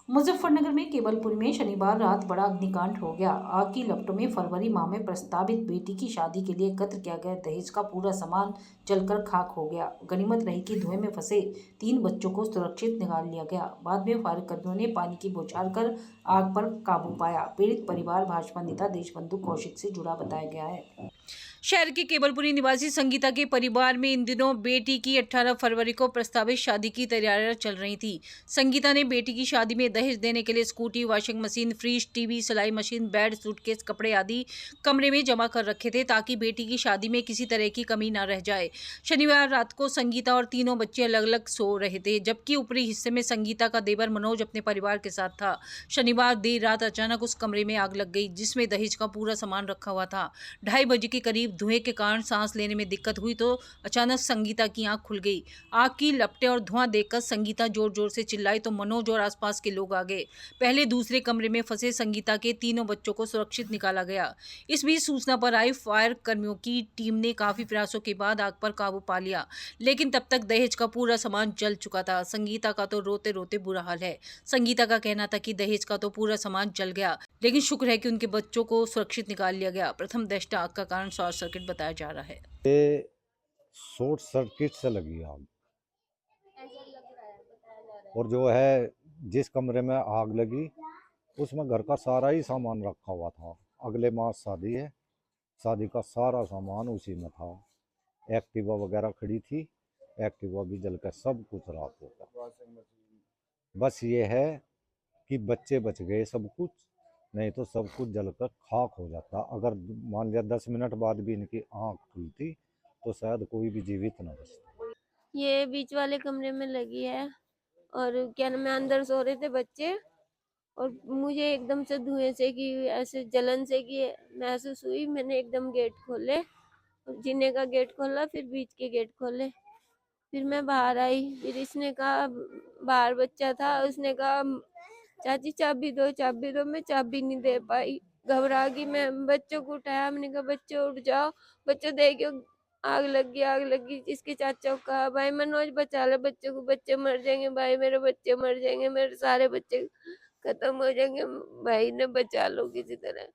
मुजफ्फरनगर में केवलपुरी में शनिवार रात बड़ा अग्निकांड हो गया। आग की लपटों में फरवरी माह में प्रस्तावित बेटी की शादी के लिए एकत्र किया गया दहेज का पूरा सामान जलकर खाक हो गया। गनीमत रही कि धुएं में फंसे 3 बच्चों को सुरक्षित निकाल लिया गया। बाद में फायर कर्मियों ने पानी की बौछार कर आग पर काबू पाया। पीड़ित परिवार भाजपा नेता देशबंधु कौशिक से जुड़ा बताया गया है। शहर के केवलपुरी निवासी संगीता के परिवार में इन दिनों बेटी की 18 फरवरी को प्रस्तावित शादी की तैयारियां चल रही थी। संगीता ने बेटी की शादी में दहेज देने के लिए scooty, washing machine, fridge, TV, सिलाई मशीन, बेड, सूटकेस, कपड़े आदि कमरे में जमा कर रखे थे ताकि बेटी की शादी में किसी तरह की कमी न रह जाए। शनिवार रात को संगीता और तीनों बच्चे अलग अलग सो रहे थे, जबकि ऊपरी हिस्से में संगीता का देवर मनोज अपने परिवार के साथ था। शनिवार देर रात अचानक उस कमरे में आग लग गई जिसमें दहेज का पूरा सामान रखा हुआ था। 2:30 बजे के करीब धुएं के कारण सांस लेने में दिक्कत हुई तो अचानक संगीता की आंख खुल गई। आग की लपटें और धुआं देखकर संगीता जोर जोर से चिल्लाई तो मनोज और आसपास के लोग आ गए। पहले दूसरे कमरे में फंसे संगीता के तीनों बच्चों को सुरक्षित निकाला गया। इस बीच सूचना पर आई फायर कर्मियों की टीम ने काफी प्रयासों के बाद आग पर काबू पा लिया, लेकिन तब तक दहेज का पूरा सामान जल चुका था। संगीता का तो रोते रोते बुरा हाल है। संगीता का कहना था कि दहेज का तो पूरा सामान जल गया, लेकिन शुक्र है कि उनके बच्चों को सुरक्षित निकाल लिया गया। प्रथम दृष्टया आग का कारण शॉर्ट सर्किट बताया जा रहा है। ये शॉर्ट सर्किट से लगी आग। और जो है जिस कमरे में आग लगी उसमें घर का सारा ही सामान रखा हुआ था। अगले माह शादी है, शादी का सारा सामान उसी में था। एक्टिवा वगैरह खड़ी थी, एक्टिवा भी जलकर सब कुछ राख हो गया। बस ये है कि बच्चे बच गए सब कुछ, नहीं तो सब कुछ जलकर खाक हो जाता। अगर मान लिया 10 मिनट बाद भी इनकी आंख खुलती तो शायद कोई भी जीवित न बचता। ये बीच वाले कमरे में लगी है और क्या नाम है, अंदर सो रहे थे बच्चे और मुझे एकदम से धुएं से कि ऐसे जलन से कि महसूस हुई। मैंने एकदम गेट खोले, जीने का गेट खोला, फिर बीच के गेट खोले, फिर मैं बाहर आई। फिर इसने कहा, बाहर बच्चा था, उसने कहा चाची चाबी दो चाबी दो। मैं चाबी नहीं दे पाई, घबरा गई। मैं बच्चों को उठाया, मैंने कहा बच्चे उठ जाओ। बच्चे देखो आग लगी आग लगी। इसके चाचा को कहा भाई मनोज बचा ले बच्चे को, बच्चे मर जाएंगे भाई, मेरे बच्चे मर जाएंगे, मेरे सारे बच्चे खत्म हो जाएंगे, भाई ने बचा लो किसी तरह।